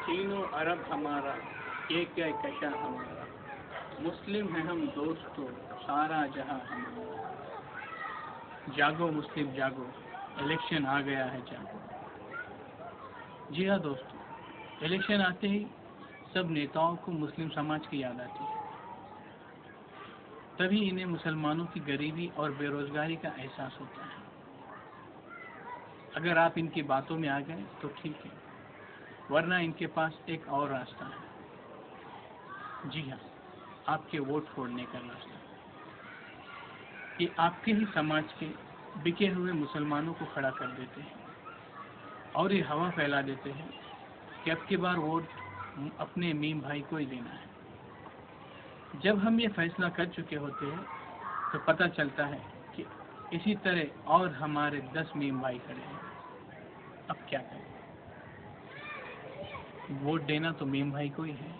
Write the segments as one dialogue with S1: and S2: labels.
S1: तीनों अरब हमारा, एक कशा हमारा, मुस्लिम है हम दोस्तों, सारा जहां हमारा। जागो मुस्लिम जागो, इलेक्शन आ गया है जागो। जी हाँ दोस्तों, इलेक्शन आते ही सब नेताओं को मुस्लिम समाज की याद आती है। तभी इन्हें मुसलमानों की गरीबी और बेरोजगारी का एहसास होता है। अगर आप इनकी बातों में आ गए तो ठीक है, वरना इनके पास एक और रास्ता है। जी हाँ, आपके वोट फोड़ने का रास्ता। ये आपके ही समाज के बिके हुए मुसलमानों को खड़ा कर देते हैं और ये हवा फैला देते हैं कि अब की बार वोट अपने मीम भाई को ही देना है। जब हम ये फैसला कर चुके होते हैं तो पता चलता है कि इसी तरह और हमारे 10 मीम भाई खड़े हैं। अब क्या करें? वोट देना तो मीम भाई को ही है,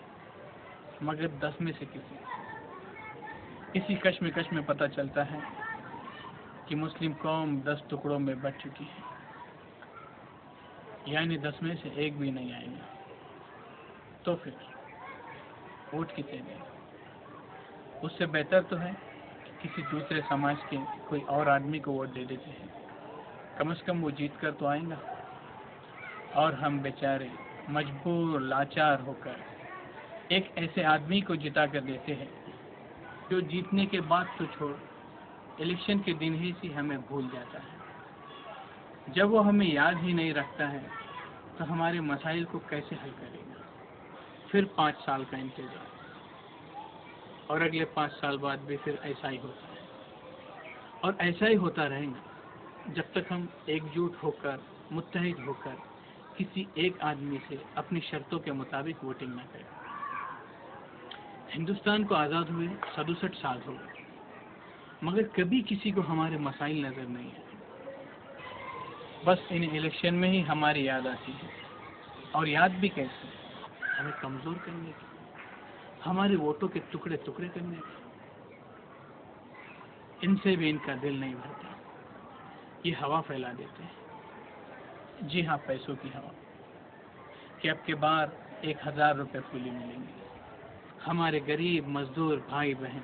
S1: मगर 10 में से इसी कश्मकश में पता चलता है कि मुस्लिम कौम 10 टुकड़ों में बट चुकी है, यानी 10 में से एक भी नहीं आएगा। तो फिर वोट किसे दें? उससे बेहतर तो है कि किसी दूसरे समाज के कोई और आदमी को वोट दे देते हैं। कम से कम वो जीत कर तो आएगा, और हम बेचारे मजबूर लाचार होकर एक ऐसे आदमी को जिता कर देते हैं जो जीतने के बाद तो छोड़, इलेक्शन के दिन ही से हमें भूल जाता है। जब वो हमें याद ही नहीं रखता है तो हमारे मसाइल को कैसे हल करेगा? फिर 5 साल का इंतजार, और अगले 5 साल बाद भी फिर ऐसा ही होता है, और ऐसा ही होता रहेगा जब तक हम एकजुट होकर, मुत्तहिद होकर किसी एक आदमी से अपनी शर्तों के मुताबिक वोटिंग न करें। हिंदुस्तान को आज़ाद हुए 67 साल हो गए, मगर कभी किसी को हमारे मसाइल नजर नहीं आए। बस इन इलेक्शन में ही हमारी याद आती है, और याद भी कैसे? हमें कमजोर करने की, हमारे वोटों के टुकड़े टुकड़े करने की। इनसे भी इनका दिल नहीं भरता। ये हवा फैला देते हैं। जी हाँ, पैसों की हवा, कि अब के बार 1000 रुपये फूली मिलेंगे। हमारे गरीब मजदूर भाई बहन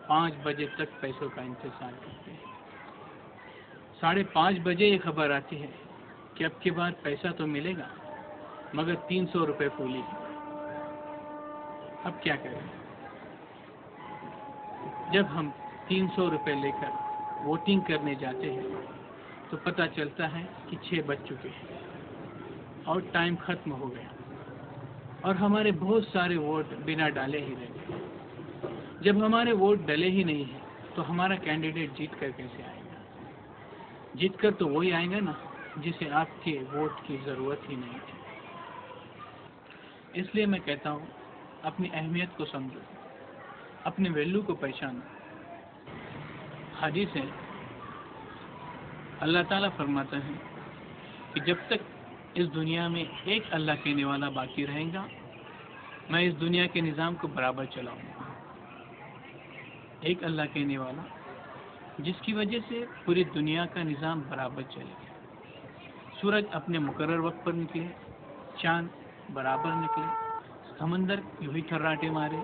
S1: 5 बजे तक पैसों का इंतजार करते हैं। 5:30 बजे ये खबर आती है कि अब की बार पैसा तो मिलेगा, मगर 300 रुपये फूली है। अब क्या करें? जब हम 300 रुपये लेकर वोटिंग करने जाते हैं तो पता चलता है कि 6 बज चुके हैं और टाइम खत्म हो गया, और हमारे बहुत सारे वोट बिना डाले ही रह गए। जब हमारे वोट डले ही नहीं है तो हमारा कैंडिडेट जीत कर कैसे आएगा? जीत कर तो वही आएगा ना जिसे आपके वोट की ज़रूरत ही नहीं थी। इसलिए मैं कहता हूँ, अपनी अहमियत को समझो, अपने वैल्यू को पहचानो। हदीस है, अल्लाह ताला फरमाता है कि जब तक इस दुनिया में एक अल्लाह कहने वाला बाकी रहेगा, मैं इस दुनिया के निज़ाम को बराबर चलाऊंगा। एक अल्लाह कहने वाला, जिसकी वजह से पूरी दुनिया का निज़ाम बराबर चले। सूरज अपने मुकर्रर वक्त पर निकले, चांद बराबर निकले, समंदर यूं ही थर्राटे मारे,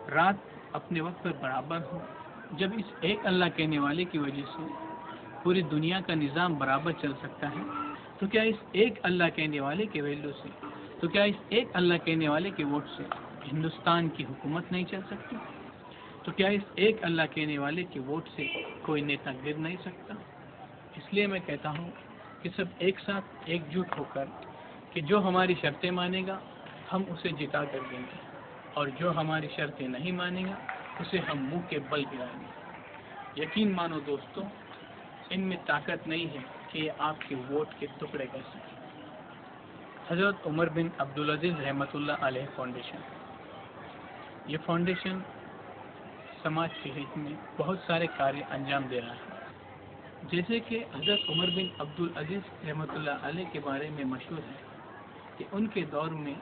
S1: रात अपने वक्त पर बराबर हो। जब इस एक अल्लाह कहने वाले की वजह से पूरी दुनिया का निज़ाम बराबर चल सकता है, तो क्या इस एक अल्लाह कहने वाले के वैल्यू से, तो क्या इस एक अल्लाह कहने वाले के वोट से हिंदुस्तान की हुकूमत नहीं चल सकती? तो क्या इस एक अल्लाह कहने वाले के वोट से कोई नेता गिर नहीं सकता? इसलिए मैं कहता हूँ कि सब एक साथ एकजुट होकर कि जो हमारी शर्तें मानेगा हम उसे जिता कर देंगे, और जो हमारी शर्तें नहीं मानेगा उसे हम मुंह के बल गिराएंगे। यकीन मानो दोस्तों, इनमें ताकत नहीं है कि ये आपके वोट के टुकड़े कर सकें। हज़रत उमर बिन अब्दुल अजीज़ रहमतुल्लाह अलैह फाउंडेशन, ये फाउंडेशन समाज के हित में बहुत सारे कार्य अंजाम दे रहा है। जैसे कि हज़रत उमर बिन अब्दुल अजीज़ रहमतुल्लाह अलैह के बारे में मशहूर है कि उनके दौर में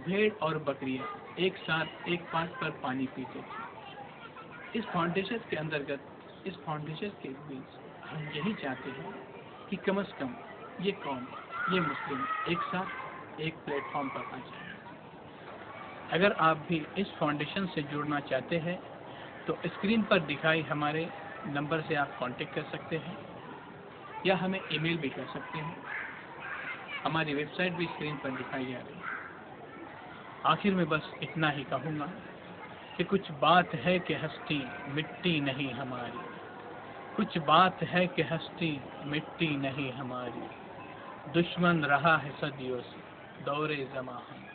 S1: भेड़ और बकरियां एक साथ एक पाट पर पानी पीते थे। इस फाउंडेशन के अंतर्गत, इस फाउंडेशन के बीच हम यही चाहते हैं कि कम से कम ये कौम, ये मुस्लिम एक साथ ایک پلیٹ فارم پر پہنچائیں۔ اگر آپ بھی اس فاؤنڈیشن سے جڑنا چاہتے ہیں تو اسکرین پر دکھائی ہمارے نمبر سے آپ کانٹیکٹ کر سکتے ہیں یا ہمیں ای میل بھی کر سکتے ہیں۔ ہماری ویب سائٹ بھی اسکرین پر دکھائی جا رہی ہے۔ آخر میں بس اتنا ہی کہوں گا کہ کچھ بات ہے کہ ہستی مٹی نہیں ہماری، کچھ بات ہے کہ ہستی مٹی نہیں ہماری، دشمن رہا ہے صدیوں سے دور زماں ہم۔